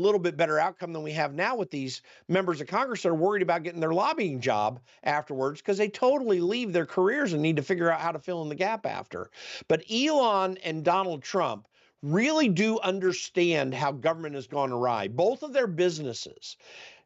little bit better outcome than we have now with these members of Congress that are worried about getting their lobbying job afterwards because they totally leave their careers and need to figure out how to fill in the gap after. But Elon and Donald Trump really do understand how government has gone awry. Both of their businesses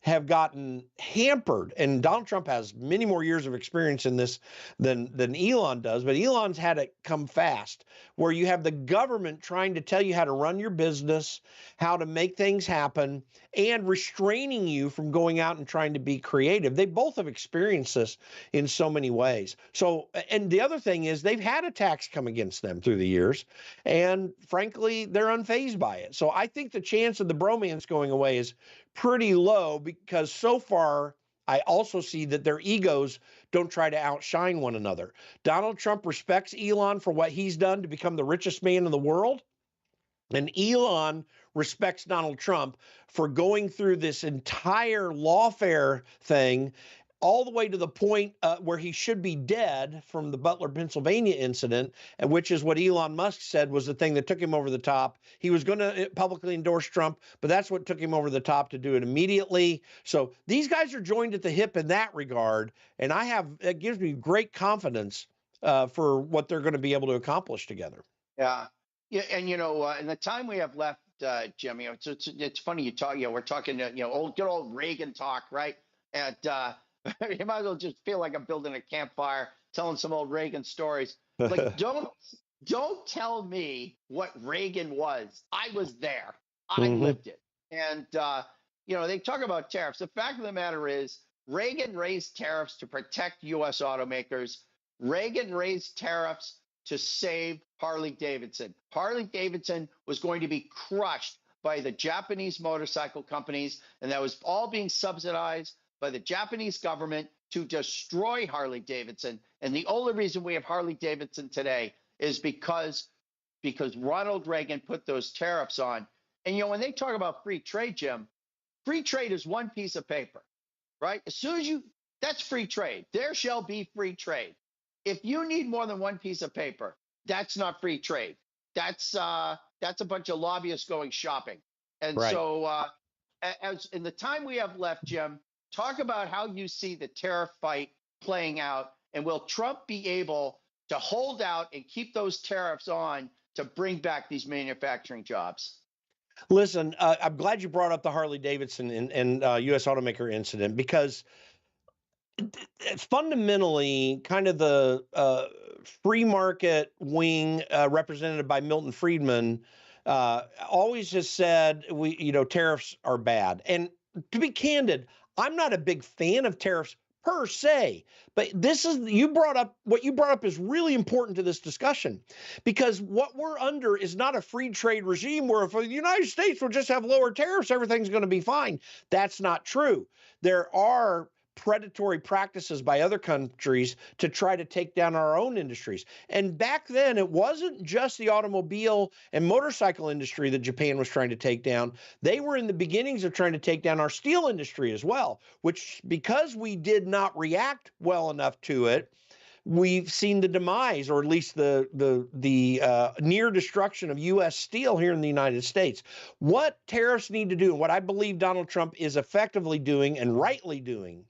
have gotten hampered, and Donald Trump has many more years of experience in this than Elon does, but Elon's had it come fast, where you have the government trying to tell you how to run your business, how to make things happen, and restraining you from going out and trying to be creative. They both have experienced this in so many ways. So, and the other thing is they've had attacks come against them through the years, and frankly, they're unfazed by it. So I think the chance of the bromance going away is pretty low, because so far I also see that their egos don't try to outshine one another. Donald Trump respects Elon for what he's done to become the richest man in the world, and Elon respects Donald Trump for going through this entire lawfare thing all the way to the point where he should be dead from the Butler, Pennsylvania incident, and which is what Elon Musk said was the thing that took him over the top. He was going to publicly endorse Trump, but that's what took him over the top to do it immediately. So these guys are joined at the hip in that regard, and it gives me great confidence for what they're going to be able to accomplish together. Yeah. Yeah. And, in the time we have left, Jim, it's funny you talk, we're talking, good old Reagan talk, right? And, you might as well just feel like I'm building a campfire, telling some old Reagan stories. Like, don't tell me what Reagan was. I was there. I lived it. And, they talk about tariffs. The fact of the matter is Reagan raised tariffs to protect U.S. automakers. Reagan raised tariffs to save Harley-Davidson. Harley-Davidson was going to be crushed by the Japanese motorcycle companies, and that was all being subsidized by the Japanese government to destroy Harley-Davidson. And the only reason we have Harley-Davidson today is because Ronald Reagan put those tariffs on. And, when they talk about free trade, Jim, free trade is one piece of paper, right? As soon as that's free trade. There shall be free trade. If you need more than one piece of paper, that's not free trade. That's a bunch of lobbyists going shopping. And right. So as in the time we have left, Jim, talk about how you see the tariff fight playing out, and will Trump be able to hold out and keep those tariffs on to bring back these manufacturing jobs? Listen, I'm glad you brought up the Harley-Davidson and U.S. automaker incident, because fundamentally, kind of the free market wing represented by Milton Friedman always has said tariffs are bad. And to be candid, I'm not a big fan of tariffs per se, but what you brought up is really important to this discussion, because what we're under is not a free trade regime where if the United States will just have lower tariffs, everything's going to be fine. That's not true. There are predatory practices by other countries to try to take down our own industries. And back then, it wasn't just the automobile and motorcycle industry that Japan was trying to take down. They were in the beginnings of trying to take down our steel industry as well, which, because we did not react well enough to it, we've seen the demise, or at least the near destruction of U.S. steel here in the United States. What tariffs need to do, and what I believe Donald Trump is effectively doing and rightly doing,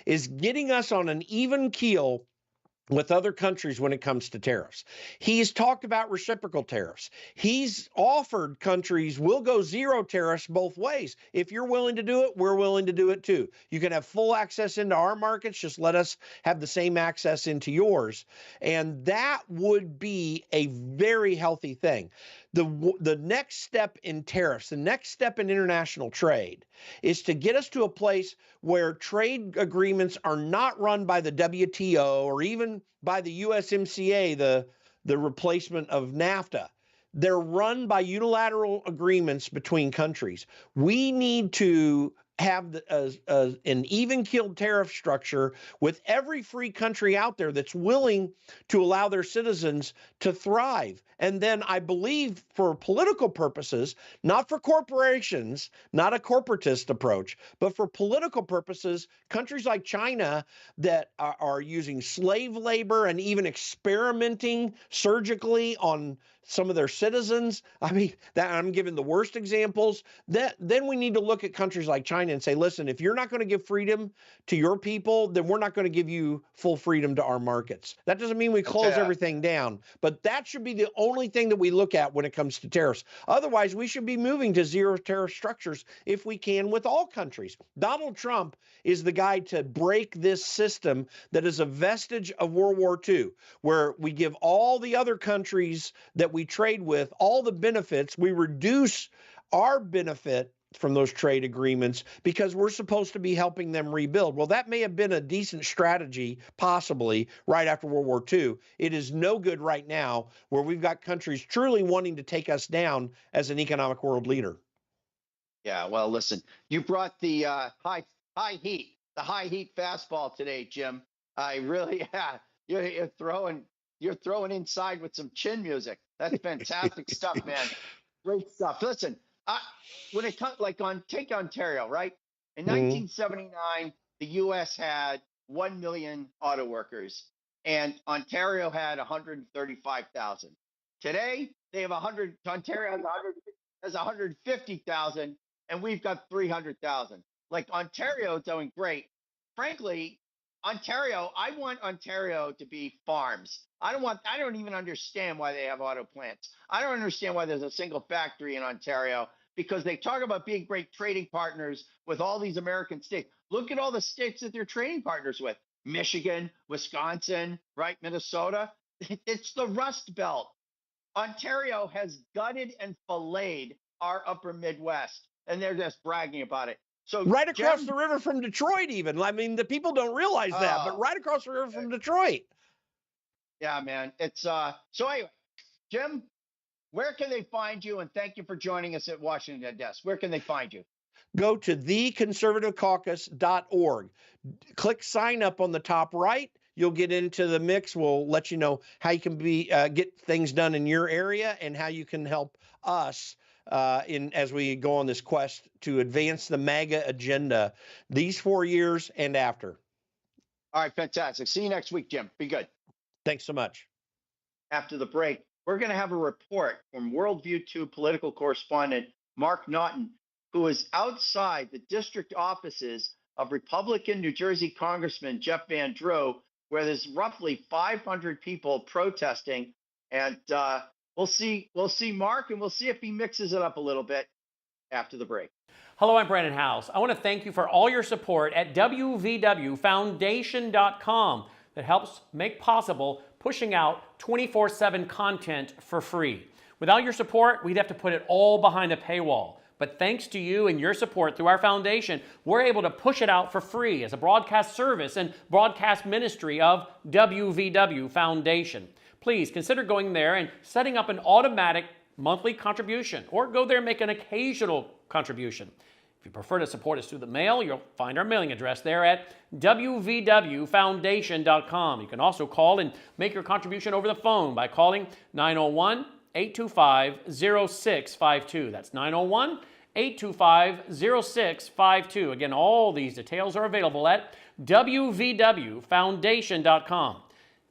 is getting us on an even keel with other countries when it comes to tariffs. He's talked about reciprocal tariffs. He's offered countries, we'll go zero tariffs both ways. If you're willing to do it, we're willing to do it too. You can have full access into our markets, just let us have the same access into yours. And that would be a very healthy thing. The next step in tariffs, the next step in international trade, is to get us to a place where trade agreements are not run by the WTO or even by the USMCA, the replacement of NAFTA. They're run by unilateral agreements between countries. We need to have an even-keeled tariff structure with every free country out there that's willing to allow their citizens to thrive. And then I believe for political purposes, not for corporations, not a corporatist approach, but for political purposes, countries like China that are using slave labor and even experimenting surgically on some of their citizens. I mean, that I'm giving the worst examples. Then we need to look at countries like China and say, listen, if you're not going to give freedom to your people, then we're not going to give you full freedom to our markets. That doesn't mean we close everything down, but that should be the only thing that we look at when it comes to tariffs. Otherwise, we should be moving to zero tariff structures if we can with all countries. Donald Trump is the guy to break this system that is a vestige of World War II, where we give all the other countries that we trade with all the benefits. We reduce our benefit from those trade agreements because we're supposed to be helping them rebuild. Well, that may have been a decent strategy, possibly, right after World War II. It is no good right now where we've got countries truly wanting to take us down as an economic world leader. Yeah, well, listen, you brought the high heat fastball today, Jim. I really, yeah, you're throwing inside with some chin music. That's fantastic stuff, man. Great stuff. Listen, when it comes take Ontario, right? In 1979, the U.S. had 1 million auto workers, and Ontario had 135,000. Today, they have 100. Ontario has 150,000, and we've got 300,000. Like, Ontario doing great. Frankly, I want Ontario to be farms. I don't even understand why they have auto plants. I don't understand why there's a single factory in Ontario, because they talk about being great trading partners with all these American states. Look at all the states that they're trading partners with. Michigan, Wisconsin, right? Minnesota. It's the Rust Belt. Ontario has gutted and filleted our upper Midwest, and they're just bragging about it. So right across the river from Detroit, even. I mean, the people don't realize that, but right across the river from Detroit. Yeah, man. It's so anyway, Jim, where can they find you? And thank you for joining us at Washington Desk. Where can they find you? Go to theconservativecaucus.org. Click sign up on the top right. You'll get into the mix. We'll let you know how you can get things done in your area and how you can help us as we go on this quest to advance the MAGA agenda these 4 years and after. All right, fantastic. See you next week, Jim. Be good. Thanks so much. After the break, we're going to have a report from WorldviewTube political correspondent Mark Naughton, who is outside the district offices of Republican New Jersey Congressman Jeff Van Drew, where there's roughly 500 people protesting. And we'll see Mark, and we'll see if he mixes it up a little bit after the break. Hello, I'm Brandon House. I want to thank you for all your support at WVWFoundation.com that helps make possible pushing out 24/7 content for free. Without your support, we'd have to put it all behind a paywall. But thanks to you and your support through our foundation, we're able to push it out for free as a broadcast service and broadcast ministry of WVW Foundation. Please consider going there and setting up an automatic monthly contribution, or go there and make an occasional contribution. If you prefer to support us through the mail, you'll find our mailing address there at WVWFoundation.com. You can also call and make your contribution over the phone by calling 901-825-0652. That's 901-825-0652. Again, all these details are available at WVWFoundation.com.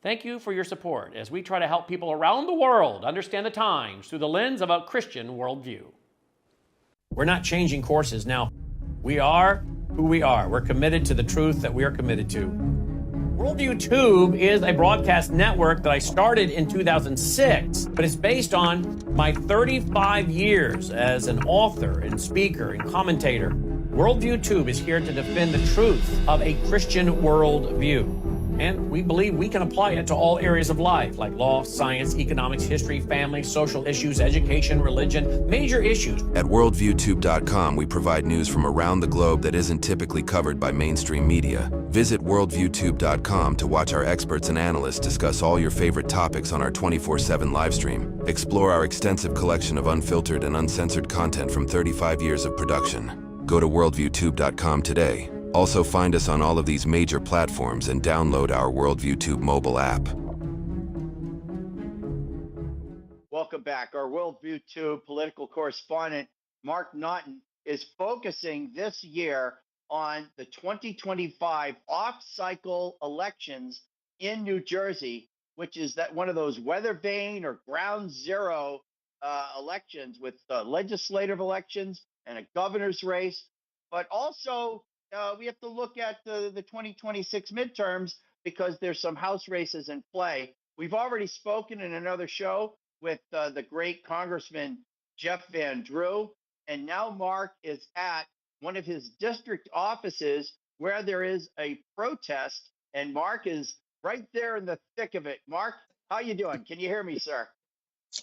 Thank you for your support as we try to help people around the world understand the times through the lens of a Christian worldview. We're not changing courses now. We are who we are. We're committed to the truth that we are committed to. WorldviewTube is a broadcast network that I started in 2006, but it's based on my 35 years as an author and speaker and commentator. WorldviewTube is here to defend the truth of a Christian worldview. And we believe we can apply it to all areas of life, like law, science, economics, history, family, social issues, education, religion, major issues. At WorldviewTube.com, we provide news from around the globe that isn't typically covered by mainstream media. Visit WorldviewTube.com to watch our experts and analysts discuss all your favorite topics on our 24/7 live stream. Explore our extensive collection of unfiltered and uncensored content from 35 years of production. Go to WorldviewTube.com today. Also find us on all of these major platforms and download our WorldviewTube mobile app. Welcome back. Our WorldviewTube political correspondent, Mark Naughton, is focusing this year on the 2025 off-cycle elections in New Jersey, which is that one of those weather vane or ground zero elections with legislative elections and a governor's race. But also, we have to look at the 2026 midterms because there's some House races in play. We've already spoken in another show with the great Congressman Jeff Van Drew, and now Mark is at one of his district offices where there is a protest, and Mark is right there in the thick of it. Mark, how you doing? Can you hear me, sir?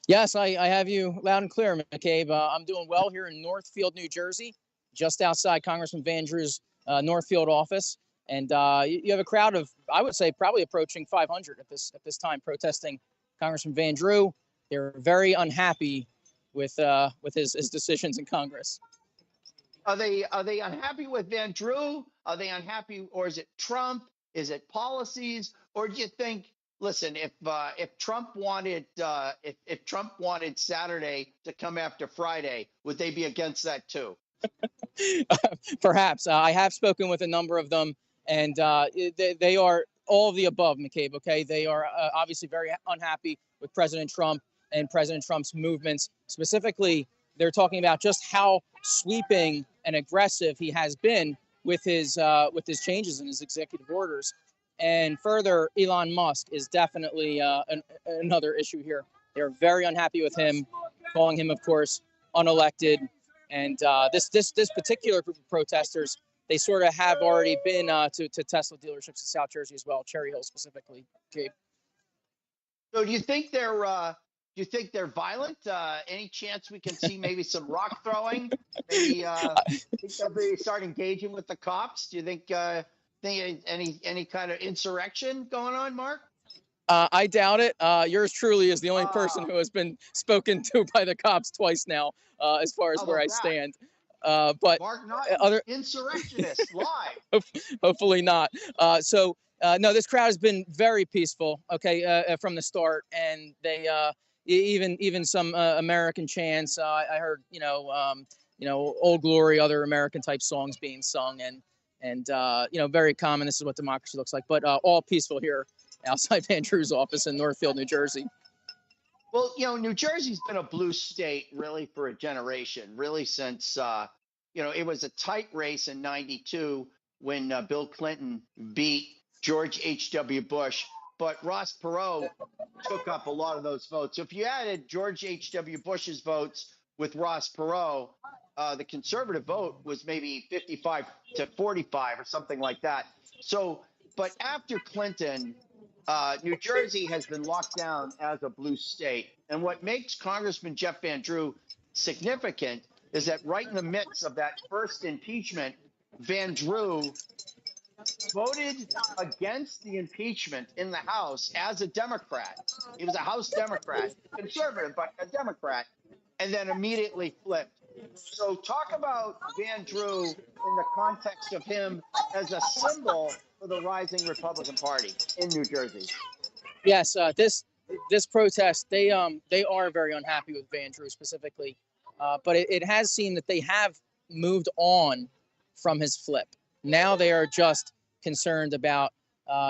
Yes, I have you loud and clear, McCabe. I'm doing well here in Northfield, New Jersey, just outside Congressman Van Drew's Northfield office. And you have a crowd of, I would say, probably approaching 500 at this time protesting Congressman Van Drew. They're very unhappy with his decisions in Congress. Are they unhappy with Van Drew? Are they unhappy, or is it Trump? Is it policies? Or do you think, listen, if Trump wanted if Trump wanted Saturday to come after Friday, would they be against that too? Perhaps. I have spoken with a number of them, and they are all of the above, McCabe. Okay, they are obviously very unhappy with President Trump and President Trump's movements. Specifically, they're talking about just how sweeping and aggressive he has been with his changes in his executive orders. And further, Elon Musk is definitely another issue here. They're very unhappy with him, calling him, of course, unelected. And this particular group of protesters, they sort of have already been to Tesla dealerships in South Jersey as well, Cherry Hill specifically. Gabe. So do you think they're violent? Any chance we can see maybe some rock throwing? Maybe think they'll start engaging with the cops? Do you think any kind of insurrection going on, Mark? I doubt it. Yours truly is the only person who has been spoken to by the cops twice now, as far as where I stand. But Mark, not other insurrectionists live. Hopefully not. No, this crowd has been very peaceful. Okay, from the start, and they even some American chants. I heard Old Glory, other American type songs being sung, and very common. This is what democracy looks like. But all peaceful here outside Van Drew's office in Northfield, New Jersey. Well, New Jersey's been a blue state really for a generation, really since, it was a tight race in '92 when Bill Clinton beat George H.W. Bush. But Ross Perot took up a lot of those votes. So if you added George H.W. Bush's votes with Ross Perot, the conservative vote was maybe 55 to 45 or something like that. So, but after Clinton, New Jersey has been locked down as a blue state. And what makes Congressman Jeff Van Drew significant is that right in the midst of that first impeachment, Van Drew voted against the impeachment in the House as a Democrat. He was a House Democrat, conservative, but a Democrat, and then immediately flipped. So talk about Van Drew in the context of him as a symbol for the rising Republican Party in New Jersey. Yes, this protest, they are very unhappy with Van Drew specifically, but it has seemed that they have moved on from his flip. Now they are just concerned about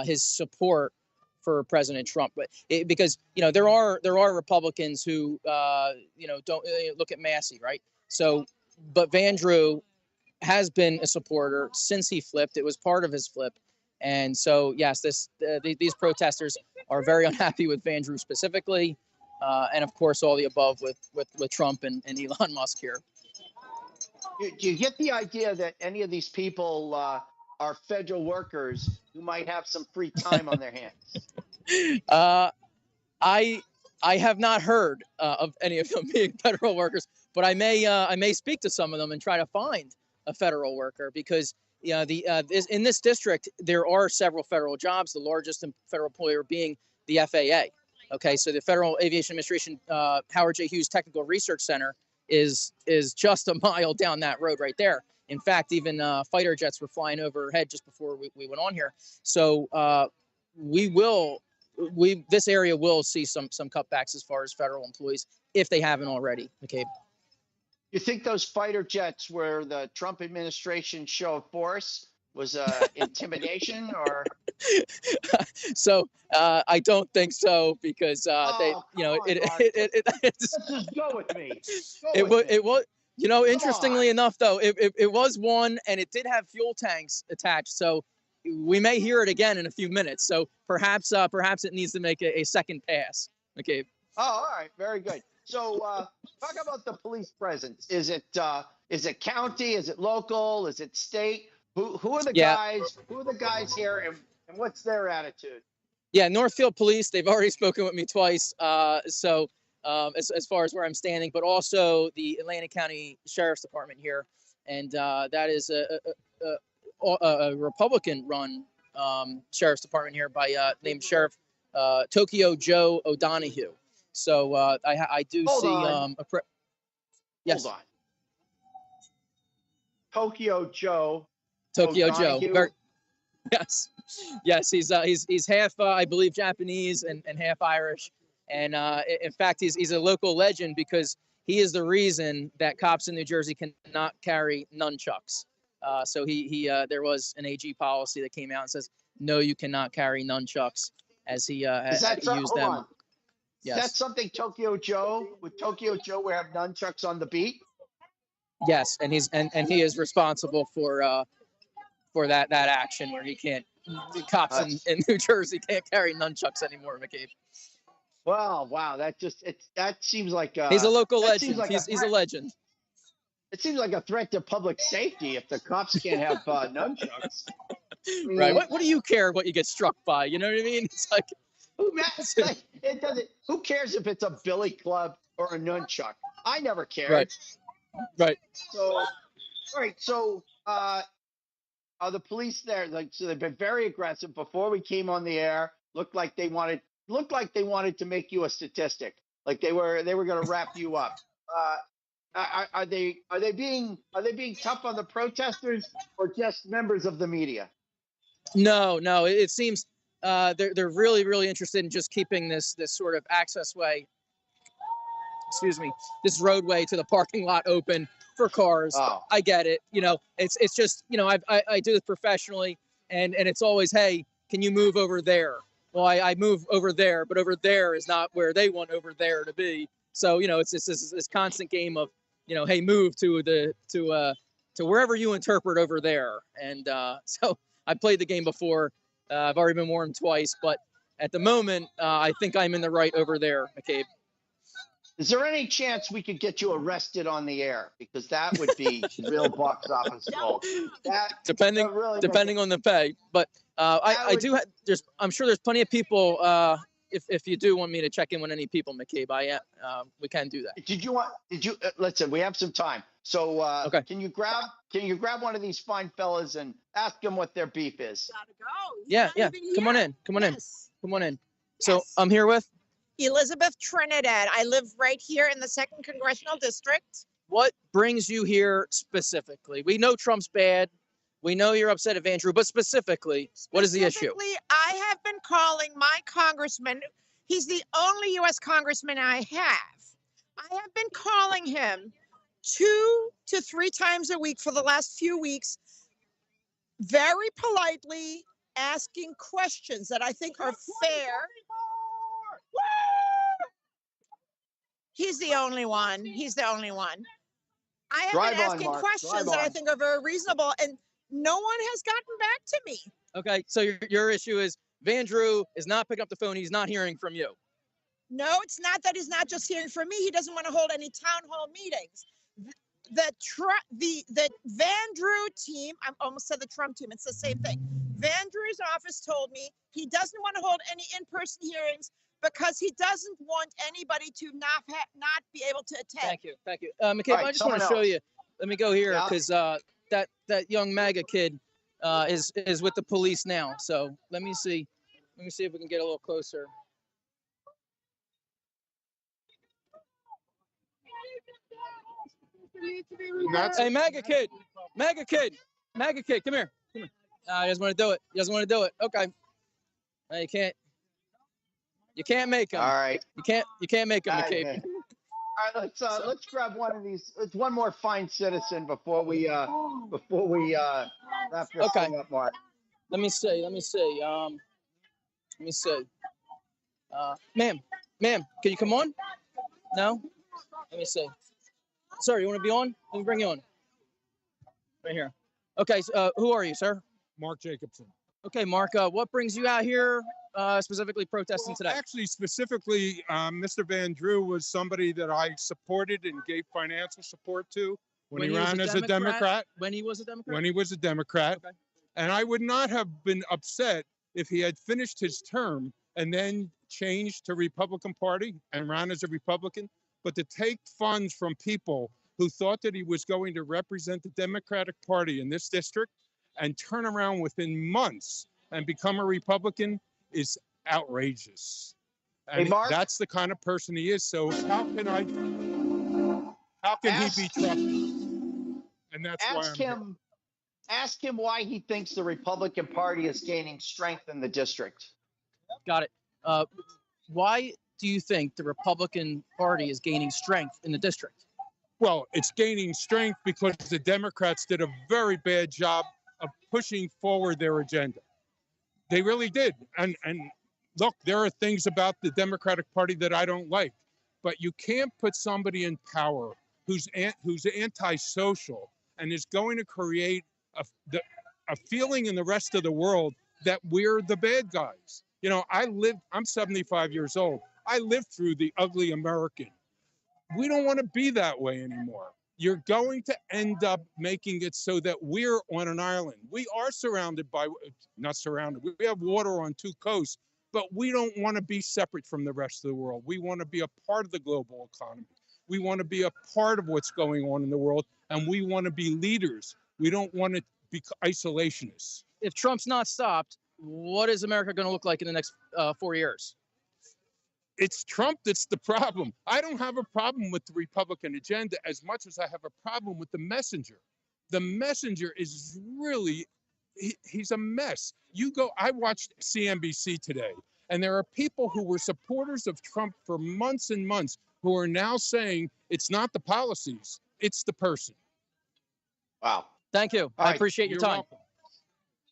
his support for President Trump, but because there are Republicans who don't look at Massey, right? So, but Van Drew has been a supporter since he flipped. It was part of his flip, and so yes, these protesters are very unhappy with Van Drew specifically, and of course all the above with Trump and Elon Musk here. Do you get the idea that any of these people are federal workers who might have some free time on their hands? I have not heard of any of them being federal workers, but I may speak to some of them and try to find a federal worker because in this district there are several federal jobs. The largest federal employer being the FAA. Okay, so the Federal Aviation Administration Howard J. Hughes Technical Research Center is just a mile down that road right there. In fact, even fighter jets were flying overhead just before we went on here. So this area will see some cutbacks as far as federal employees if they haven't already. McCabe. You think those fighter jets were the Trump administration show of force? Was intimidation, or So I don't think so because they, you know, Let's just go with me. It was, you know, interestingly enough, though, it was one, and it did have fuel tanks attached. So we may hear it again in a few minutes. So perhaps it needs to make a second pass. Okay. Oh, all right, very good. So talk about the police presence. Is it county? Is it local? Is it state? Who are the guys? Who are the guys here, and what's their attitude? Yeah, Northfield Police. They've already spoken with me twice. So as far as where I'm standing, but also the Atlantic County Sheriff's Department here, and that is a Republican-run Sheriff's Department here by named Sheriff Tokyo Joe O'Donohue. So I do Hold see on. Yes. Hold on. Tokyo Joe. Very, yes. He's half I believe Japanese and half Irish, and in fact he's a local legend because he is the reason that cops in New Jersey cannot carry nunchucks. So he there was an AG policy that came out and says no, you cannot carry nunchucks, as he used them. On. Yes. Is that something Tokyo Joe? Would Tokyo Joe have nunchucks on the beat? Yes, and he is responsible for that action where he can't. The cops in New Jersey can't carry nunchucks anymore, McCabe. Wow, that seems like he's a local legend. Like he's a legend. It seems like a threat to public safety if the cops can't have nunchucks. Right. What do you care what you get struck by? You know what I mean? It's like it doesn't. Who cares if it's a billy club or a nunchuck? I never cared. Right. So, all right. So, are the police there? So they've been very aggressive. Before we came on the air, looked like they wanted to make you a statistic. Like they were going to wrap you up. Are they being tough on the protesters or just members of the media? No. It seems they're really interested in just keeping this sort of access way. Excuse me, this roadway to the parking lot open for cars. Oh. I get it. You know, it's just, you know, I do this professionally, and it's always, hey, can you move over there? Well, I move over there, but over there is not where they want over there to be. So, you know, it's this constant game of, you know, hey, move to wherever you interpret over there. And so I played the game before. I've already been warned twice, but at the moment, I think I'm in the right over there, McCabe. Is there any chance we could get you arrested on the air? Because that would be real box office gold. Depending on the pay, but I'm sure there's plenty of people. If you do want me to check in with any people, McCabe, we can do that. Did you? Listen, we have some time. So okay. Can you grab one of these fine fellas and ask them what their beef is? Gotta go. Yeah. Come on in. So yes. I'm here with Elizabeth Trinidad. I live right here in the 2nd Congressional District. What brings you here specifically? We know Trump's bad. We know you're upset at Andrew, but specifically, what is the issue? I have been calling my congressman. He's the only U.S. congressman I have. I have been calling him 2 to 3 times a week for the last few weeks, very politely asking questions that I think are fair. He's the only one. I have been asking questions that I think are very reasonable, and no one has gotten back to me. Okay, so your issue is Vandrew is not picking up the phone. He's not hearing from you. No, it's not that he's not just hearing from me. He doesn't want to hold any town hall meetings. The Vandrew team, I almost said the Trump team, it's the same thing. Vandrew's office told me he doesn't want to hold any in-person hearings because he doesn't want anybody to not be able to attend. Thank you. McCabe, right, I just want to show you. Let me go here because that young MAGA kid is with the police now. So let me see if we can get a little closer. Hey, MAGA kid, come here. He doesn't want to do it. Okay. You can't make him. All right. You can't make him, McCabe. Man. All right, let's grab one of these. It's one more fine citizen before we wrap this thing up, Mark. Let me see. Let me see. Ma'am, can you come on? No? Let me see. Sir, you want to be on? Let me bring you on. Right here. Okay, so, who are you, sir? Mark Jacobson. Okay, Mark, what brings you out here specifically protesting today? Actually, specifically, Mr. Van Drew was somebody that I supported and gave financial support to when he ran as a Democrat. When he was a Democrat? When he was a Democrat. Okay. And I would not have been upset if he had finished his term and then changed to Republican Party and ran as a Republican. But to take funds from people who thought that he was going to represent the Democratic Party in this district and turn around within months and become a Republican is outrageous. And Hey, Mark? that's the kind of person he is. So how can he be trusted? And that's why I'm here. Ask him why he thinks the Republican Party is gaining strength in the district. Got it. Why do you think the Republican Party is gaining strength in the district? Well, it's gaining strength because the Democrats did a very bad job of pushing forward their agenda. They really did. And look, there are things about the Democratic Party that I don't like, but you can't put somebody in power who's antisocial and is going to create a feeling in the rest of the world that we're the bad guys. You know, I'm 75 years old. I lived through the ugly American. We don't want to be that way anymore. You're going to end up making it so that we're on an island. We are surrounded by, not surrounded, we have water on two coasts, but we don't want to be separate from the rest of the world. We want to be a part of the global economy. We want to be a part of what's going on in the world, and we want to be leaders. We don't want to be isolationists. If Trump's not stopped, what is America going to look like in the next 4 years? It's Trump that's the problem. I don't have a problem with the Republican agenda as much as I have a problem with the messenger. The messenger is really, he's a mess. I watched CNBC today, and there are people who were supporters of Trump for months and months who are now saying it's not the policies, it's the person. Wow. Thank you. I appreciate your time. Welcome.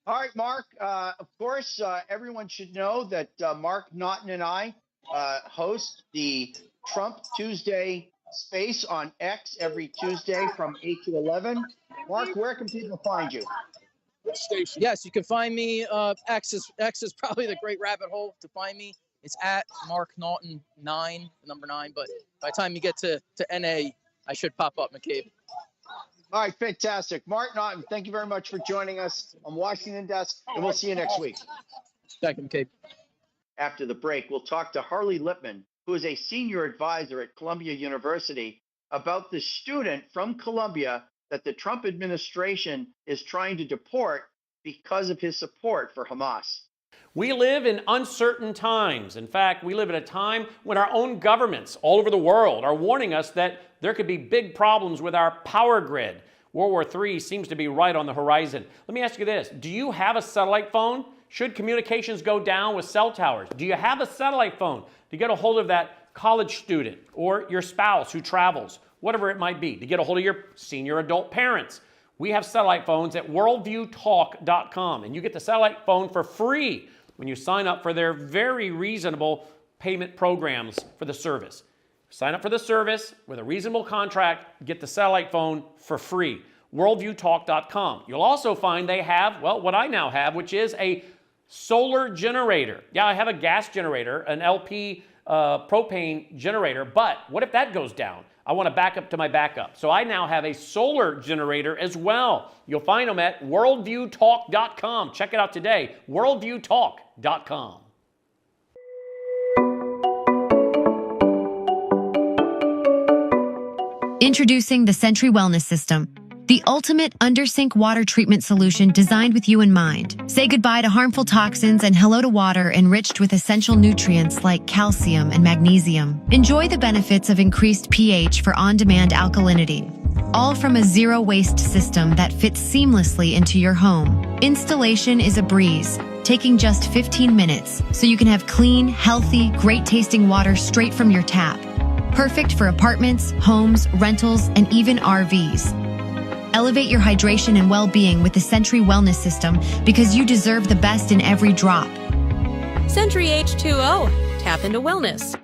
All right, Mark. Of course, everyone should know that Mark Naughton and I host the Trump Tuesday space on X every Tuesday from 8 to 11. Mark, where can people find you? Which station? Yes, you can find me. X is probably the great rabbit hole to find me. It's at Mark Naughton 9, number 9. But by the time you get to NA, I should pop up, McCabe. All right, fantastic. Mark Naughton, thank you very much for joining us on Washington Desk, and we'll see you next week. Thank you, McCabe. After the break, we'll talk to Harley Lipman, who is a senior advisor at Columbia University, about the student from Columbia that the Trump administration is trying to deport because of his support for Hamas. We live in uncertain times. In fact, we live at a time when our own governments all over the world are warning us that there could be big problems with our power grid. World War III seems to be right on the horizon. Let me ask you this. Do you have a satellite phone? Should communications go down with cell towers? Do you have a satellite phone to get a hold of that college student or your spouse who travels, whatever it might be, to get a hold of your senior adult parents? We have satellite phones at WorldviewTalk.com, and you get the satellite phone for free when you sign up for their very reasonable payment programs for the service. Sign up for the service with a reasonable contract, get the satellite phone for free. WorldviewTalk.com. You'll also find they have, well, what I now have, which is a solar generator. Yeah, I have a gas generator, an LP propane generator, but what if that goes down? I want to back up to my backup. So I now have a solar generator as well. You'll find them at WorldviewTalk.com. Check it out today, WorldviewTalk.com. Introducing the Sentry Wellness System, the ultimate undersink water treatment solution designed with you in mind. Say goodbye to harmful toxins and hello to water enriched with essential nutrients like calcium and magnesium. Enjoy the benefits of increased pH for on-demand alkalinity, all from a zero-waste system that fits seamlessly into your home. Installation is a breeze, taking just 15 minutes, so you can have clean, healthy, great-tasting water straight from your tap. Perfect for apartments, homes, rentals, and even RVs. Elevate your hydration and well-being with the Century Wellness System because you deserve the best in every drop. Century H2O. Tap into wellness.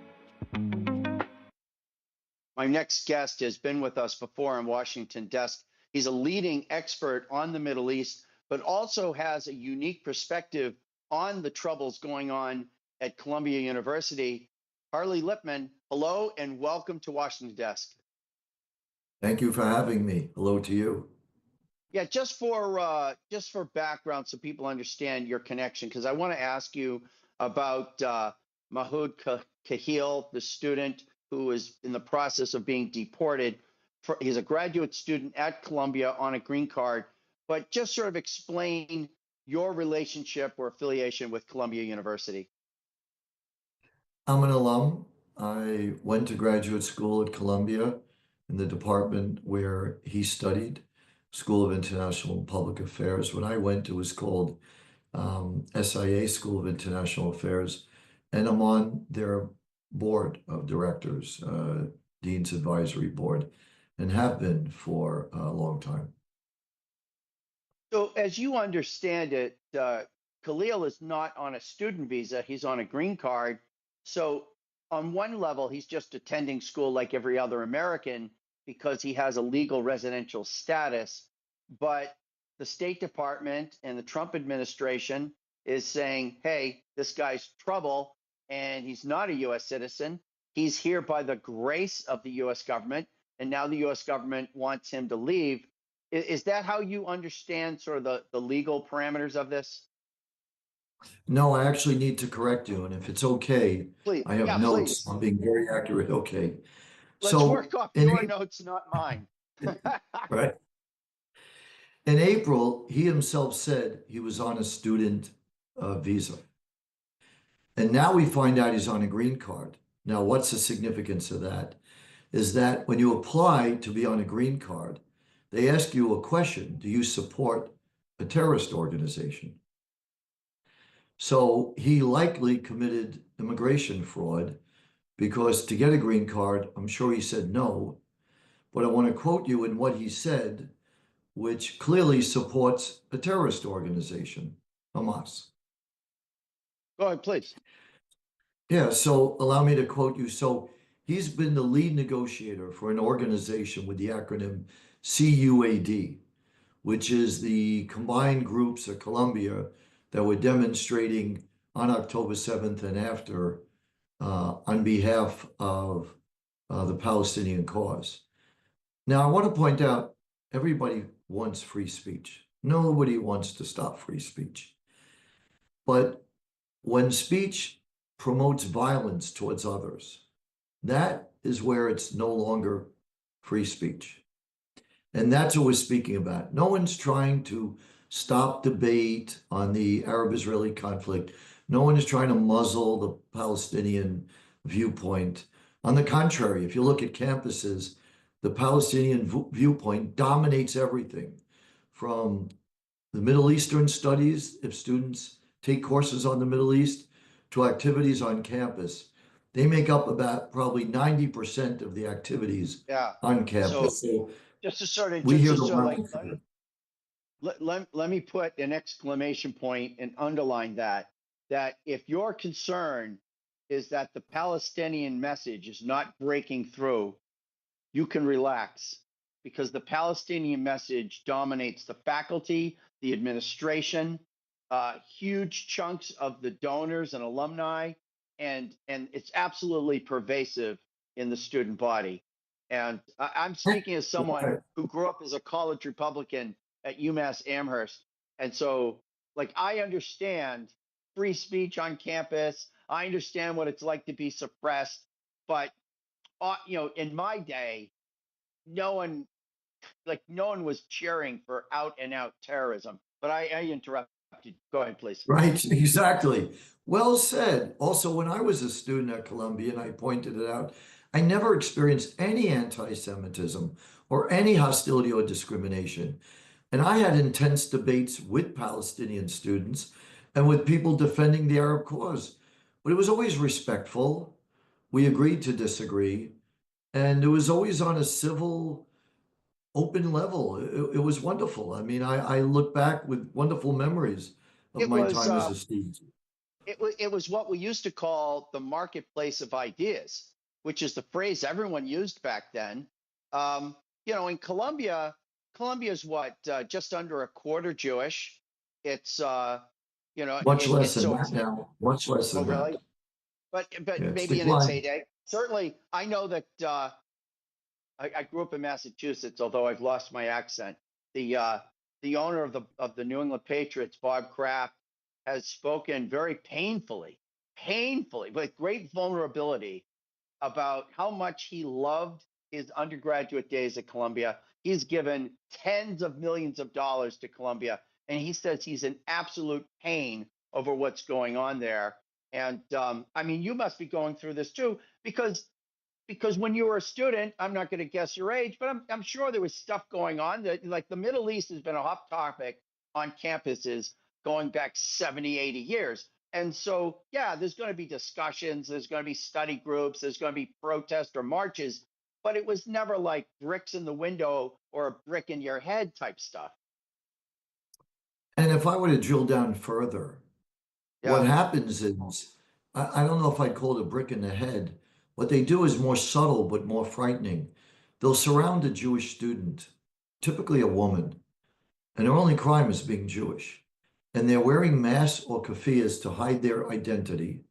My next guest has been with us before on Washington Desk. He's a leading expert on the Middle East, but also has a unique perspective on the troubles going on at Columbia University. Harley Lipman, hello and welcome to Washington Desk. Thank you for having me. Hello to you. Yeah, just for background, so people understand your connection, because I want to ask you about Mahoud Kahil, the student who is in the process of being deported. He's a graduate student at Columbia on a green card, but just sort of explain your relationship or affiliation with Columbia University. I'm an alum. I went to graduate school at Columbia in the department where he studied, School of International and Public Affairs. When I went, it was called SIA, School of International Affairs, and I'm on their board of directors, Dean's Advisory Board, and have been for a long time. So as you understand it, Khalil is not on a student visa, he's on a green card. So on one level, he's just attending school like every other American because he has a legal residential status. But the State Department and the Trump administration is saying, hey, this guy's trouble, and he's not a U.S. citizen. He's here by the grace of the U.S. government, and now the U.S. government wants him to leave. Is that how you understand sort of the legal parameters of this? No, I actually need to correct you, and if it's okay, Please. I have notes. I'm being very accurate. Okay. Let's work off your notes, not mine. Right. In April, he himself said he was on a student visa. And now we find out he's on a green card. Now, what's the significance of that? Is that when you apply to be on a green card, they ask you a question: do you support a terrorist organization? So he likely committed immigration fraud, because to get a green card, I'm sure he said no. But I want to quote you in what he said, which clearly supports a terrorist organization, Hamas. Go ahead, please. Yeah, so allow me to quote you. So he's been the lead negotiator for an organization with the acronym CUAD, which is the combined groups at Columbia that were demonstrating on October 7th and after on behalf of the Palestinian cause. Now, I want to point out, everybody wants free speech. Nobody wants to stop free speech. But when speech promotes violence towards others, that is where it's no longer free speech. And that's what we're speaking about. No one's trying to stop debate on the Arab-Israeli conflict. No one is trying to muzzle the Palestinian viewpoint. On the contrary, if you look at campuses, the Palestinian viewpoint dominates everything, from the Middle Eastern studies, if students take courses on the Middle East, to activities on campus. They make up about probably 90% of the activities on campus. So just to sort of, let me put an exclamation point and underline that if your concern is that the Palestinian message is not breaking through, you can relax, because the Palestinian message dominates the faculty, the administration, huge chunks of the donors and alumni, and it's absolutely pervasive in the student body. And I'm speaking as someone who grew up as a college Republican at UMass Amherst. And so, like, I understand free speech on campus. I understand what it's like to be suppressed. But, in my day, no one was cheering for out and out terrorism. But I interrupted. Go ahead, please. Right, exactly. Well said. Also, when I was a student at Columbia, and I pointed it out, I never experienced any anti-Semitism or any hostility or discrimination. And I had intense debates with Palestinian students and with people defending the Arab cause. But it was always respectful. We agreed to disagree. And it was always on a civil, open level. It was wonderful. I mean, I look back with wonderful memories of It my was time as a student. it was what we used to call the marketplace of ideas, which is the phrase everyone used back then. You know, in Colombia, Colombia's what, just under a quarter Jewish. It's you know, Much less it's than so that now. Much less oh than that. really? But Yeah, it's maybe in its declined. heyday. Certainly, I know that I grew up in Massachusetts, although I've lost my accent. The owner of the New England Patriots, Bob Kraft, has spoken very painfully, with great vulnerability about how much he loved his undergraduate days at Columbia. He's given tens of millions of dollars to Columbia, and he says he's in absolute pain over what's going on there. And I mean, you must be going through this too, because when you were a student, I'm not going to guess your age, but I'm sure there was stuff going on that, like, the Middle East has been a hot topic on campuses going back 70, 80 years. And so, yeah, there's going to be discussions, there's going to be study groups, there's going to be protests or marches, but it was never like bricks in the window or a brick in your head type stuff. And if I were to drill down further, what Yeah. happens is, I don't know if I'd call it a brick in the head. What they do is more subtle, but more frightening. They'll surround a Jewish student, typically a woman, and their only crime is being Jewish. And they're wearing masks or keffiyehs to hide their identity,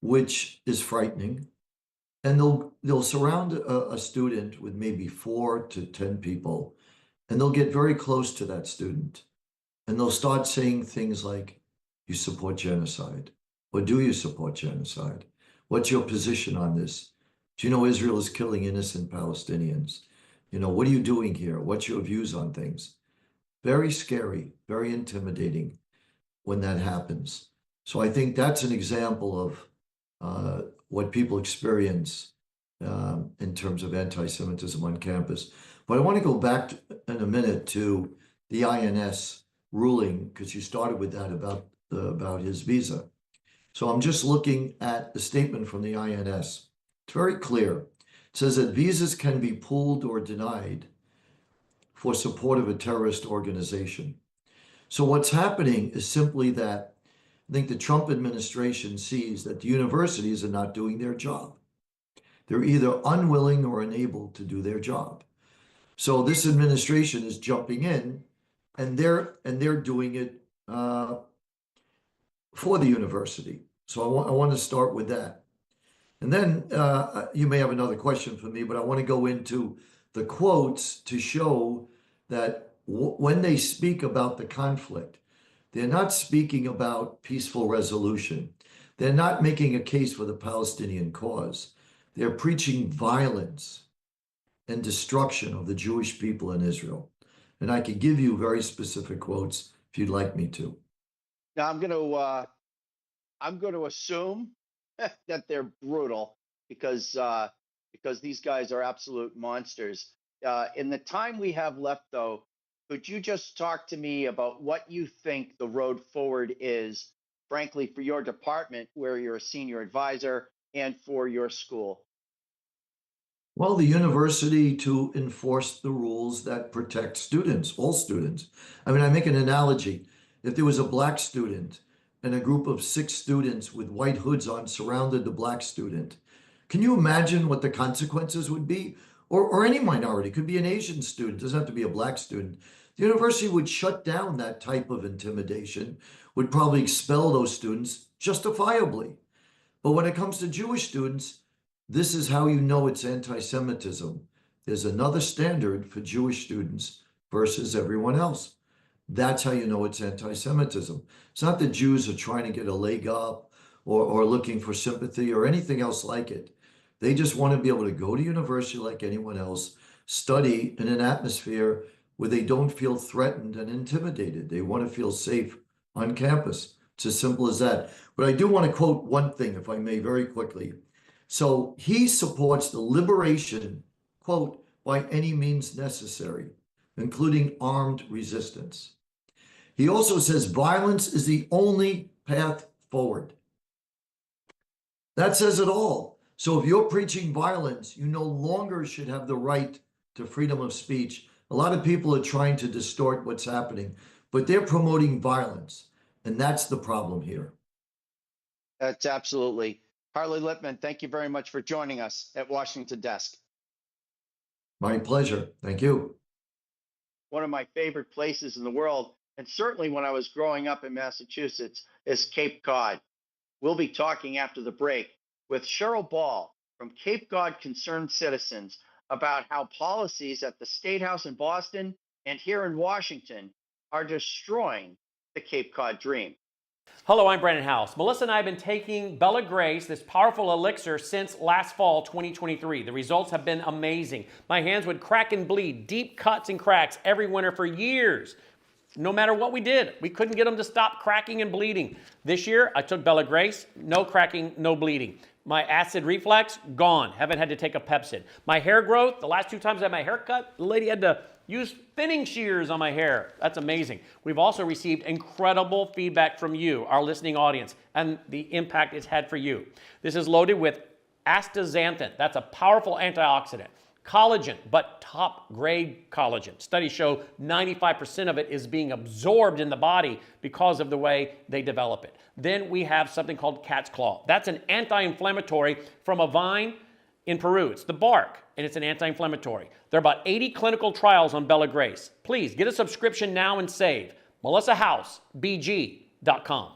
which is frightening. And they'll surround a student with maybe 4 to 10 people, and they'll get very close to that student. And they'll start saying things like, you support genocide, or do you support genocide? What's your position on this? Do you know Israel is killing innocent Palestinians? You know, what are you doing here? What's your views on things? Very scary, very intimidating when that happens. So I think that's an example of what people experience in terms of anti-Semitism on campus. But I want to go back in a minute to the INS ruling, because you started with that about his visa. So I'm just looking at the statement from the INS. It's very clear. It says that visas can be pulled or denied for support of a terrorist organization. So what's happening is simply that I think the Trump administration sees that the universities are not doing their job. They're either unwilling or unable to do their job. So this administration is jumping in, and they're doing it for the university. So I want to start with that. And then you may have another question for me, but I want to go into the quotes to show that when they speak about the conflict, they're not speaking about peaceful resolution. They're not making a case for the Palestinian cause. They're preaching violence and destruction of the Jewish people in Israel. And I can give you very specific quotes if you'd like me to. Now I'm going to assume that they're brutal because these guys are absolute monsters. In the time we have left, though, could you just talk to me about what you think the road forward is, frankly, for your department where you're a senior advisor and for your school? Well, the university to enforce the rules that protect students, all students. I mean, I make an analogy. If there was a black student and a group of 6 students with white hoods on surrounded the black student, can you imagine what the consequences would be? Or any minority, could be an Asian student, doesn't have to be a black student. The university would shut down that type of intimidation, would probably expel those students justifiably. But when it comes to Jewish students, this is how you know it's anti-Semitism. There's another standard for Jewish students versus everyone else. That's how you know it's anti-Semitism. It's not that Jews are trying to get a leg up or looking for sympathy or anything else like it. They just want to be able to go to university like anyone else, study in an atmosphere where they don't feel threatened and intimidated. They want to feel safe on campus. It's as simple as that. But I do want to quote one thing, if I may, very quickly. So he supports the liberation, quote, by any means necessary, including armed resistance. He also says violence is the only path forward. That says it all. So if you're preaching violence, you no longer should have the right to freedom of speech A lot of people are trying to distort what's happening, but they're promoting violence. And that's the problem here. That's absolutely. Harley Lippman, thank you very much for joining us at Washington Desk. My pleasure. Thank you. One of my favorite places in the world, and certainly when I was growing up in Massachusetts, is Cape Cod. We'll be talking after the break with Cheryl Ball from Cape Cod Concerned Citizens about how policies at the State House in Boston and here in Washington are destroying the Cape Cod dream. Hello, I'm Brandon House. Melissa and I have been taking Bella Grace, this powerful elixir, since last fall, 2023. The results have been amazing. My hands would crack and bleed, deep cuts and cracks every winter for years. No matter what we did, we couldn't get them to stop cracking and bleeding. This year, I took Bella Grace, no cracking, no bleeding. My acid reflux, gone. Haven't had to take a Pepsid. My hair growth, the last 2 times I had my hair cut, the lady had to use thinning shears on my hair. That's amazing. We've also received incredible feedback from you, our listening audience, and the impact it's had for you. This is loaded with astaxanthin. That's a powerful antioxidant. Collagen, but top grade collagen. Studies show 95% of it is being absorbed in the body because of the way they develop it. Then we have something called cat's claw. That's an anti-inflammatory from a vine in Peru. It's the bark, and it's an anti-inflammatory. There are about 80 clinical trials on Bella Grace. Please get a subscription now and save. MelissaHouseBG.com.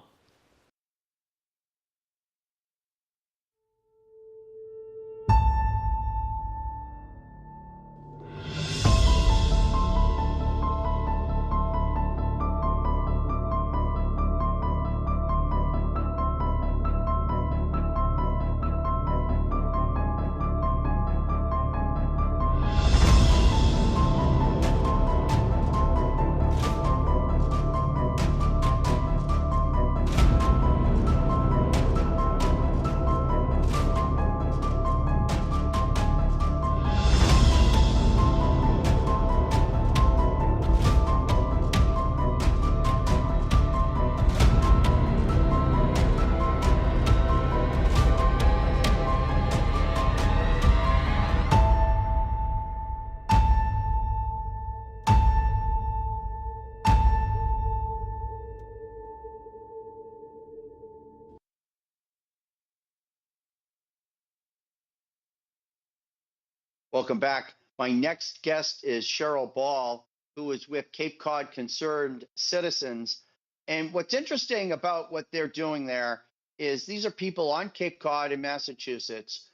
Welcome back. My next guest is Cheryl Ball, who is with Cape Cod Concerned Citizens. And what's interesting about what they're doing there is these are people on Cape Cod in Massachusetts,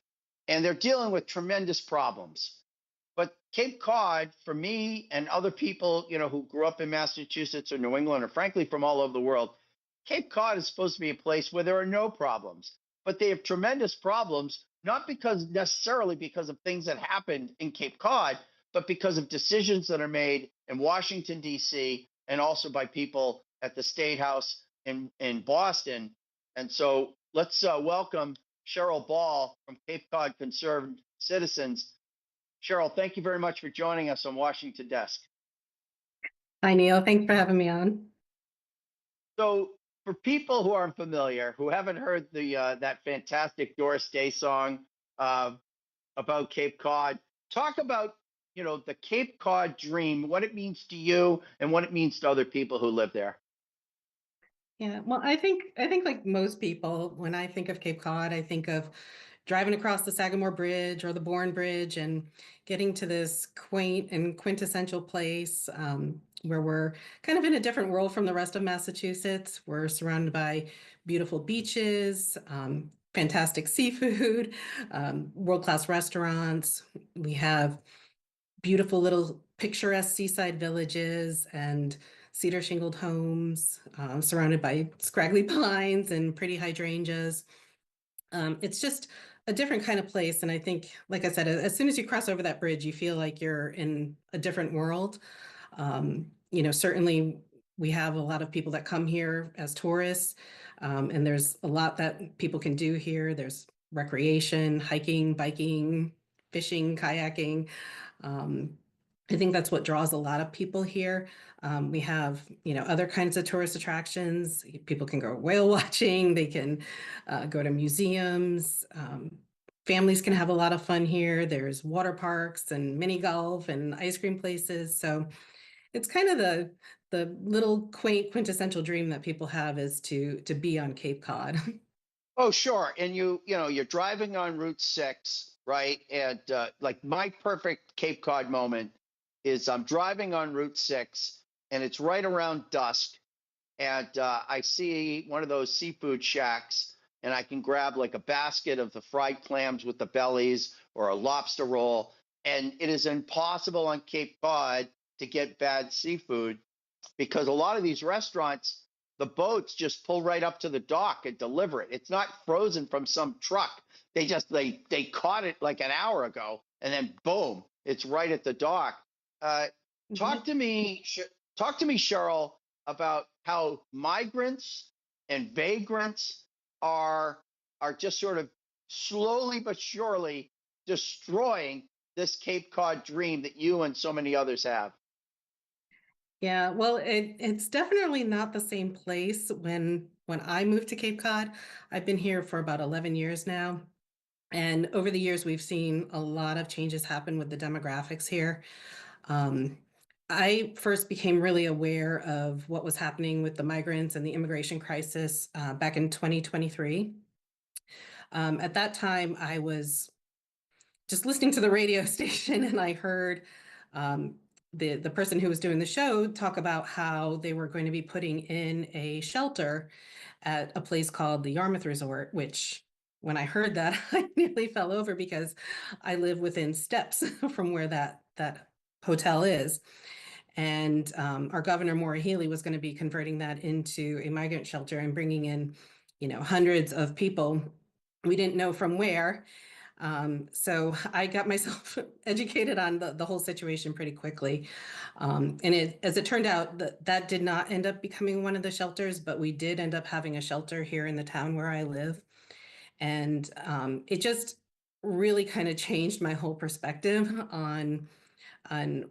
and they're dealing with tremendous problems. But Cape Cod, for me and other people, who grew up in Massachusetts or New England, or frankly from all over the world, Cape Cod is supposed to be a place where there are no problems, but they have tremendous problems, not necessarily because of things that happened in Cape Cod, but because of decisions that are made in Washington, D.C., and also by people at the State House in Boston. And so let's welcome Cheryl Ball from Cape Cod Concerned Citizens. Cheryl, thank you very much for joining us on Washington Desk. Hi, Neil. Thanks for having me on. So for people who aren't familiar, who haven't heard that fantastic Doris Day song about Cape Cod, talk about the Cape Cod dream, what it means to you and what it means to other people who live there. Yeah, well, I think like most people, when I think of Cape Cod, I think of driving across the Sagamore Bridge or the Bourne Bridge and getting to this quaint and quintessential place where we're kind of in a different world from the rest of Massachusetts. We're surrounded by beautiful beaches, fantastic seafood, world-class restaurants. We have beautiful little picturesque seaside villages and cedar shingled homes surrounded by scraggly pines and pretty hydrangeas. It's just a different kind of place. And I think, like I said, as soon as you cross over that bridge, you feel like you're in a different world. Certainly we have a lot of people that come here as tourists, and there's a lot that people can do here. There's recreation, hiking, biking, fishing, kayaking. I think that's what draws a lot of people here. We have, other kinds of tourist attractions. People can go whale watching. They can go to museums, families can have a lot of fun here. There's water parks and mini golf and ice cream places. So it's kind of the little quaint quintessential dream that people have is to be on Cape Cod. Oh, sure. And you're driving on Route 6, right? And like my perfect Cape Cod moment is I'm driving on Route 6 and it's right around dusk. And I see one of those seafood shacks and I can grab like a basket of the fried clams with the bellies or a lobster roll. And it is impossible on Cape Cod to get bad seafood because a lot of these restaurants, the boats just pull right up to the dock and deliver it. It's not frozen from some truck. They caught it like an hour ago and then boom, it's right at the dock. Talk to me, Cheryl, about how migrants and vagrants are just sort of slowly but surely destroying this Cape Cod dream that you and so many others have. Yeah, well, it's definitely not the same place when I moved to Cape Cod. I've been here for about 11 years now. And over the years, we've seen a lot of changes happen with the demographics here. I first became really aware of what was happening with the migrants and the immigration crisis back in 2023. At that time, I was just listening to the radio station and I heard the person who was doing the show talk about how they were going to be putting in a shelter at a place called the Yarmouth Resort, which when I heard that, I nearly fell over because I live within steps from where that hotel is. And our governor, Maura Healey, was going to be converting that into a migrant shelter and bringing in, hundreds of people. We didn't know from where. So I got myself educated on the whole situation pretty quickly. And as it turned out, that did not end up becoming one of the shelters, but we did end up having a shelter here in the town where I live. And it just really kind of changed my whole perspective on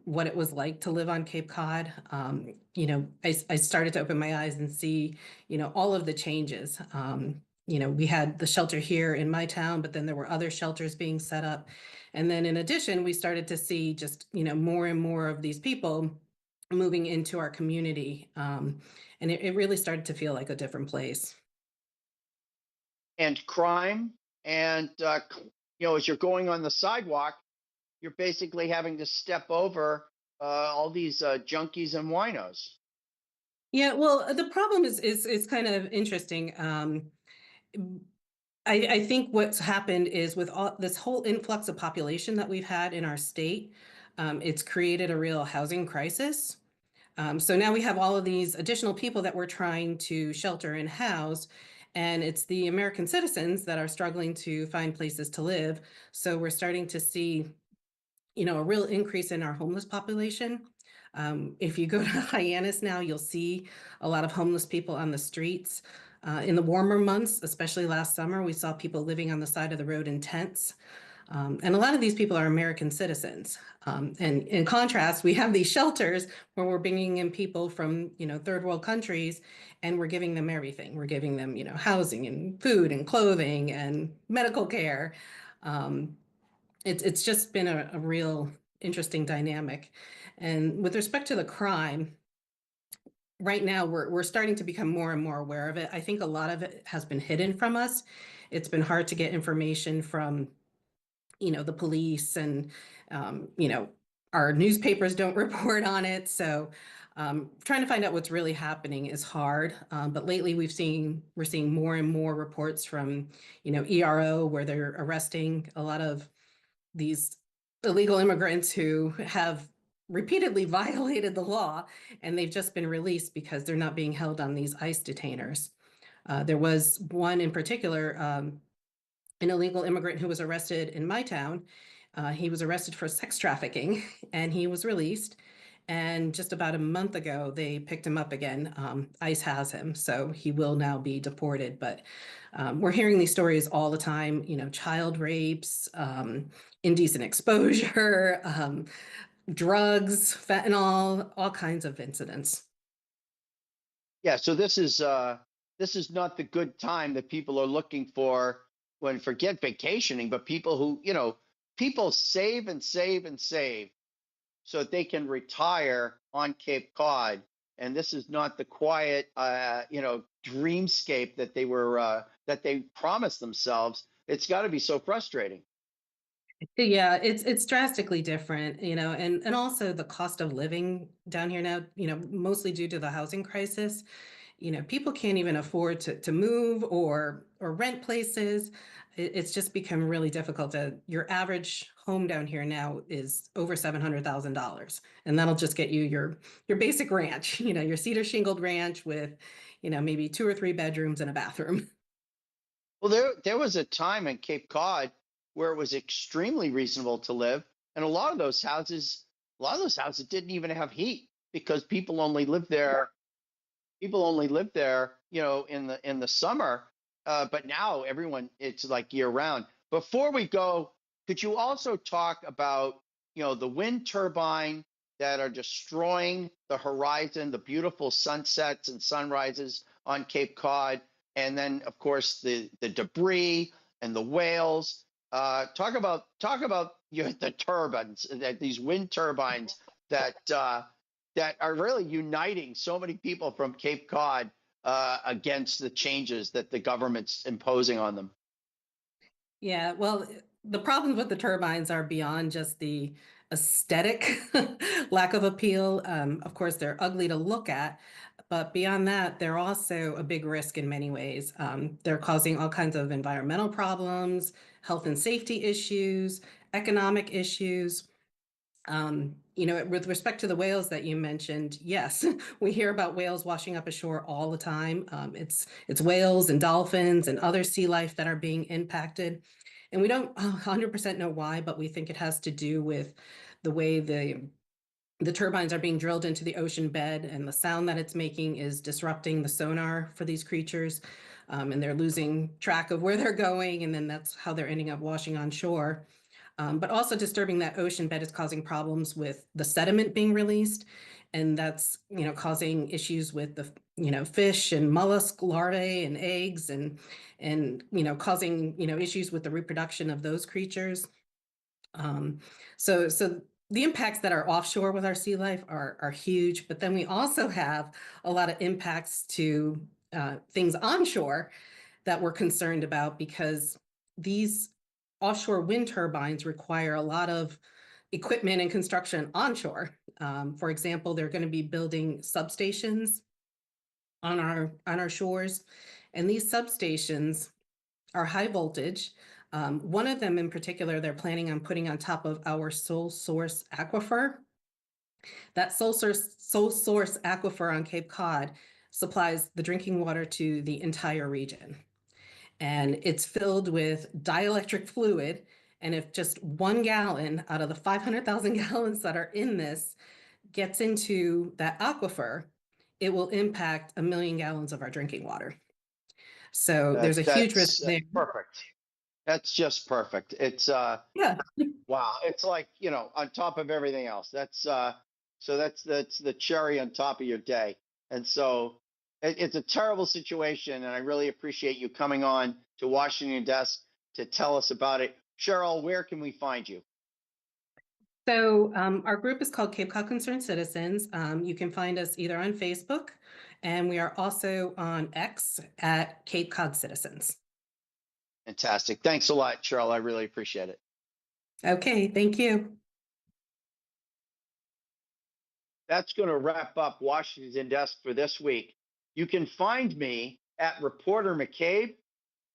what it was like to live on Cape Cod. I started to open my eyes and see, all of the changes. We had the shelter here in my town, but then there were other shelters being set up. And then in addition, we started to see just, more and more of these people moving into our community. And it really started to feel like a different place. And crime and, as you're going on the sidewalk, you're basically having to step over all these junkies and winos. Yeah, well, the problem is kind of interesting. I think what's happened is with all this whole influx of population that we've had in our state, it's created a real housing crisis. So now we have all of these additional people that we're trying to shelter and house, and it's the American citizens that are struggling to find places to live. So we're starting to see, a real increase in our homeless population. If you go to Hyannis now, you'll see a lot of homeless people on the streets. In the warmer months, especially last summer, we saw people living on the side of the road in tents. And a lot of these people are American citizens. And in contrast, we have these shelters where we're bringing in people from, third world countries, and we're giving them everything. We're giving them, housing and food and clothing and medical care. It's just been a real interesting dynamic. And with respect to the crime, right now we're starting to become more and more aware of it. I think a lot of it has been hidden from us. It's been hard to get information from, the police and, our newspapers don't report on it. So trying to find out what's really happening is hard. But lately we're seeing more and more reports from, ERO where they're arresting a lot of these illegal immigrants who have repeatedly violated the law, and they've just been released because they're not being held on these ICE detainers. There was one in particular, an illegal immigrant who was arrested in my town. He was arrested for sex trafficking and he was released. And just about a month ago, they picked him up again. ICE has him, so he will now be deported. But we're hearing these stories all the time, child rapes, indecent exposure, drugs, fentanyl, all kinds of incidents. Yeah, so this is not the good time that people are looking for when forget vacationing, but people who, people save and save and save so that they can retire on Cape Cod. And this is not the quiet, dreamscape that they promised themselves. It's got to be so frustrating. Yeah, it's drastically different, and also the cost of living down here now, mostly due to the housing crisis. People can't even afford to move or rent places. It's just become really difficult. Your average home down here now is over $700,000, and that'll just get you your basic ranch, your cedar shingled ranch with, maybe 2 or 3 bedrooms and a bathroom. Well, there was a time in Cape Cod where it was extremely reasonable to live, and a lot of those houses didn't even have heat because people only lived there, in the summer. But now it's like year round. Before we go, could you also talk about, the wind turbine that are destroying the horizon, the beautiful sunsets and sunrises on Cape Cod, and then of course the debris and the whales. Talk about the turbines, these wind turbines that are really uniting so many people from Cape Cod against the changes that the government's imposing on them. Yeah, well, the problems with the turbines are beyond just the aesthetic lack of appeal. Of course, they're ugly to look at, but beyond that, they're also a big risk in many ways. They're causing all kinds of environmental problems, health and safety issues, economic issues. With respect to the whales that you mentioned, yes, we hear about whales washing up ashore all the time. It's whales and dolphins and other sea life that are being impacted. And we don't 100% know why, but we think it has to do with the way the turbines are being drilled into the ocean bed, and the sound that it's making is disrupting the sonar for these creatures. And they're losing track of where they're going, and then that's how they're ending up washing on shore. But also disturbing that ocean bed is causing problems with the sediment being released. And that's, causing issues with the, fish and mollusk larvae and eggs and causing, issues with the reproduction of those creatures. So the impacts that are offshore with our sea life are huge, but then we also have a lot of impacts to things onshore that we're concerned about, because these offshore wind turbines require a lot of equipment and construction onshore. For example, they're going to be building substations on our shores, and these substations are high voltage. One of them in particular, they're planning on putting on top of our sole source aquifer. That sole source aquifer on Cape Cod supplies the drinking water to the entire region. And it's filled with dielectric fluid. And if just 1 gallon out of the 500,000 gallons that are in this gets into that aquifer, it will impact 1 million gallons of our drinking water. So there's a huge risk there. Perfect. That's just perfect. It's yeah. Wow. It's like, on top of everything else. That's the cherry on top of your day. And so it's a terrible situation, and I really appreciate you coming on to Washington Desk to tell us about it. Cheryl, where can we find you? So our group is called Cape Cod Concerned Citizens. You can find us either on Facebook, and we are also on X at Cape Cod Citizens. Fantastic. Thanks a lot, Cheryl. I really appreciate it. Okay, thank you. That's going to wrap up Washington Desk for this week. You can find me at Reporter McCabe,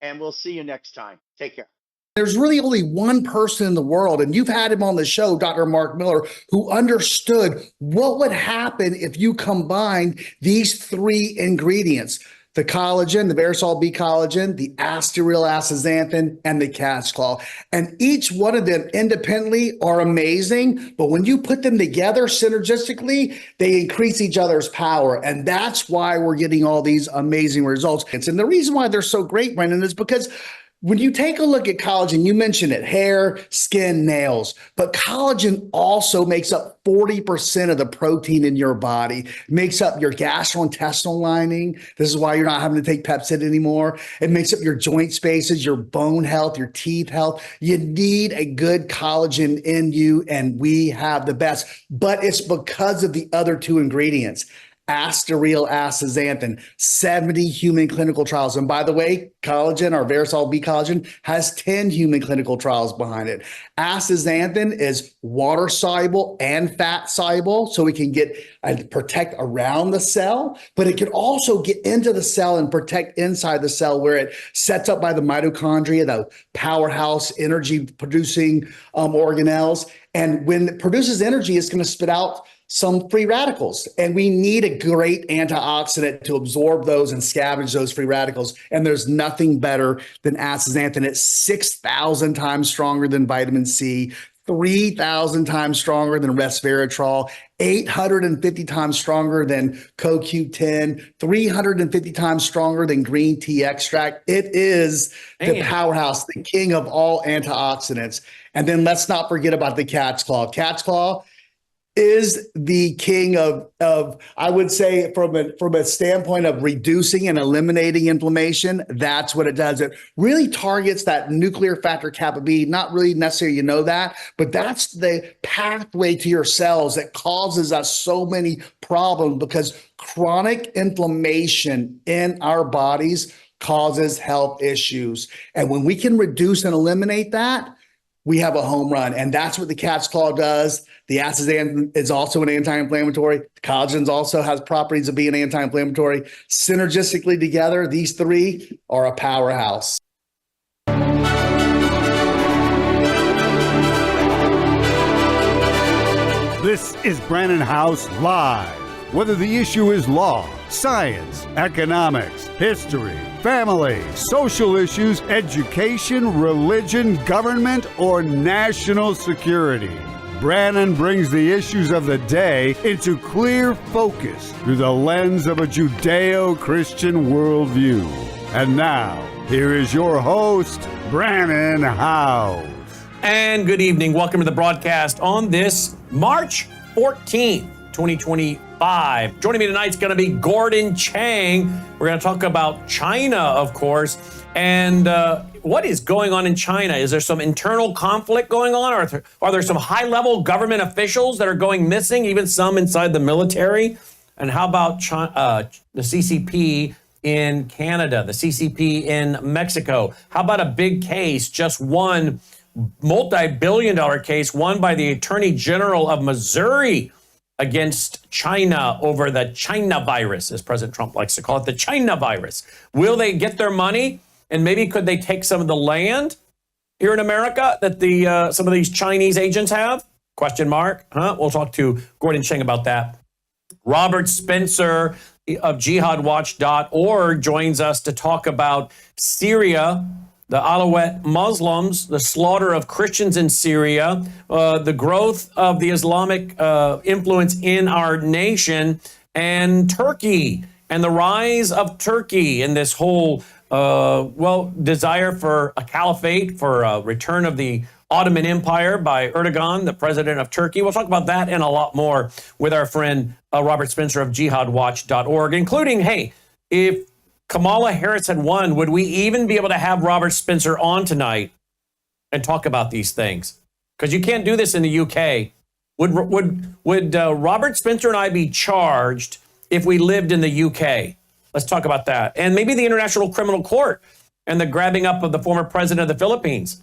and we'll see you next time. Take care. There's really only one person in the world, and you've had him on the show, Dr. Mark Miller, who understood what would happen if you combined these 3 ingredients: the collagen, the Verisol B collagen, the asteryl astaxanthin, and the cat's claw. And each one of them independently are amazing, but when you put them together synergistically, they increase each other's power. And that's why we're getting all these amazing results. And the reason why they're so great, Brendan, is because When you take a look at collagen, you mentioned it, hair, skin, nails, but collagen also makes up 40% of the protein in your body, makes up your gastrointestinal lining. This is why you're not having to take Pepcid anymore. It makes up your joint spaces, your bone health, your teeth health. You need a good collagen in you, and we have the best, but it's because of the other two ingredients. Asteryl astaxanthin, 70 human clinical trials. And by the way, collagen, or Verisol B collagen, has 10 human clinical trials behind it. Astaxanthin is water soluble and fat soluble, so we can get and protect around the cell, but it can also get into the cell and protect inside the cell, where it sets up by the mitochondria, the powerhouse energy producing organelles. And when it produces energy, it's going to spit out some free radicals, and we need a great antioxidant to absorb those and scavenge those free radicals. And there's nothing better than astaxanthin. It's 6,000 times stronger than vitamin C, 3,000 times stronger than resveratrol, 850 times stronger than CoQ10, 350 times stronger than green tea extract. It is the powerhouse, the king of all antioxidants. And then let's not forget about the cat's claw. Cat's claw is the king of I would say from a standpoint of reducing and eliminating inflammation. That's what it does. It really targets that nuclear factor kappa B. Not really necessarily, that, but that's the pathway to your cells that causes us so many problems, because chronic inflammation in our bodies causes health issues. And when we can reduce and eliminate that, we have a home run. And that's what the cat's claw does. The astaxanthin is also an anti-inflammatory. Collagen also has properties of being anti-inflammatory. Synergistically together, these three are a powerhouse. This is Brannon House Live. Whether the issue is law, science, economics, history, family, social issues, education, religion, government, or national security, Brannon brings the issues of the day into clear focus through the lens of a Judeo-Christian worldview. And now, here is your host, Brannon House. And good evening. Welcome to the broadcast on this March 14th, 2025. Joining me tonight is going to be Gordon Chang. We're going to talk about China, of course, and what is going on in China. Is there some internal conflict going on? Are there some high-level government officials that are going missing, even some inside the military? And how about the CCP in Canada, the CCP in Mexico? How about a big case, just one multi-billion-dollar case won by the Attorney General of Missouri against China over the China virus, as President Trump likes to call it, the China virus. Will they get their money? And maybe could they take some of the land here in America that some of these Chinese agents have? Question mark. We'll talk to Gordon Chang about that. Robert Spencer of jihadwatch.org joins us to talk about Syria, the Alawite Muslims, the slaughter of Christians in Syria, the growth of the Islamic influence in our nation, and Turkey, and the rise of Turkey in this whole, desire for a caliphate, for a return of the Ottoman Empire by Erdogan, the president of Turkey. We'll talk about that and a lot more with our friend Robert Spencer of jihadwatch.org, including, hey, if Kamala Harris had won, would we even be able to have Robert Spencer on tonight and talk about these things? Because you can't do this in the UK. Would Robert Spencer and I be charged if we lived in the UK? Let's talk about that. And maybe the International Criminal Court and the grabbing up of the former president of the Philippines.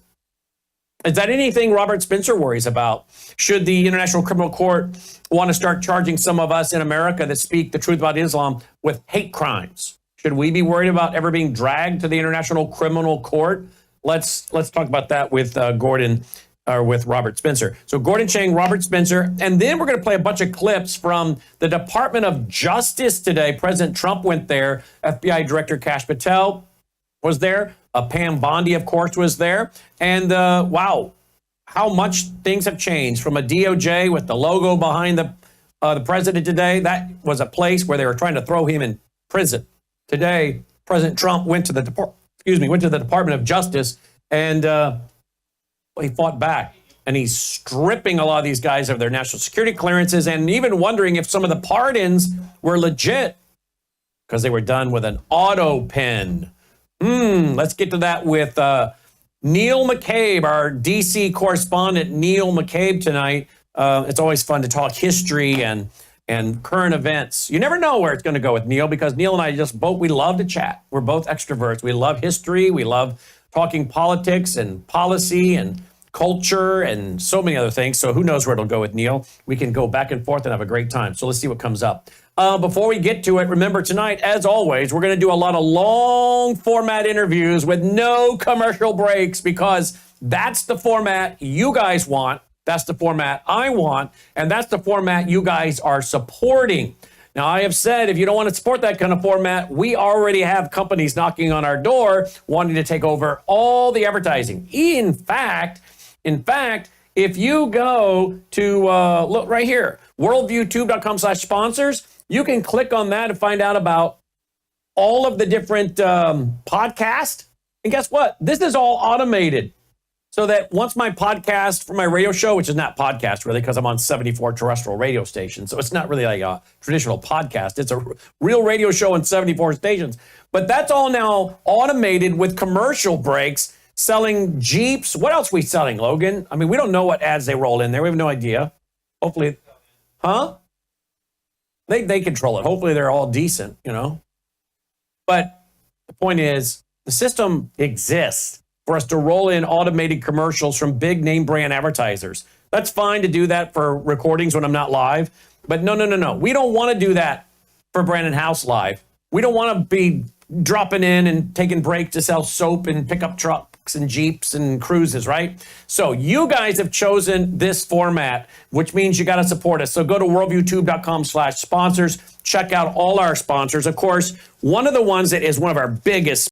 Is that anything Robert Spencer worries about? Should the International Criminal Court want to start charging some of us in America that speak the truth about Islam with hate crimes? Should we be worried about ever being dragged to the International Criminal Court? Let's talk about that with Gordon, or with Robert Spencer. So Gordon Chang, Robert Spencer, and then we're going to play a bunch of clips from the Department of Justice today. President Trump went there. FBI Director Kash Patel was there. Pam Bondi, of course, was there. And wow, how much things have changed from a DOJ with the logo behind the president today. That was a place where they were trying to throw him in prison. Today, President Trump went to the went to the Department of Justice, and he fought back. And he's stripping a lot of these guys of their national security clearances and even wondering if some of the pardons were legit because they were done with an auto pen. Let's get to that with Neil McCabe, our D.C. correspondent, Neil McCabe tonight. It's always fun to talk history and current events. You never know where it's going to go with Neil because Neil and I we love to chat. We're both extroverts. We love history. We love talking politics and policy and culture and so many other things. So who knows where it'll go with Neil. We can go back and forth and have a great time. So let's see what comes up. Before we get to it, remember tonight, as always, we're going to do a lot of long format interviews with no commercial breaks because that's the format you guys want. That's the format I want. And that's the format you guys are supporting. Now, I have said, if you don't want to support that kind of format, we already have companies knocking on our door wanting to take over all the advertising. In fact, if you go to, look right here, WorldviewTube.com/sponsors, you can click on that and find out about all of the different podcasts. And guess what? This is all automated. So that once my podcast for my radio show, which is not podcast really because I'm on 74 terrestrial radio stations, so it's not really like a traditional podcast. It's a real radio show on 74 stations. But that's all now automated with commercial breaks, selling Jeeps. What else are we selling, Logan? I mean, we don't know what ads they roll in there. We have no idea. Hopefully, They control it. Hopefully they're all decent, But the point is, the system exists for us to roll in automated commercials from big name brand advertisers. That's fine to do that for recordings when I'm not live. But no. We don't want to do that for Brandon House Live. We don't want to be dropping in and taking breaks to sell soap and pickup trucks and Jeeps and cruises, right? So you guys have chosen this format, which means you got to support us. So go to WorldviewTube.com/sponsors. Check out all our sponsors. Of course, one of the ones that is one of our biggest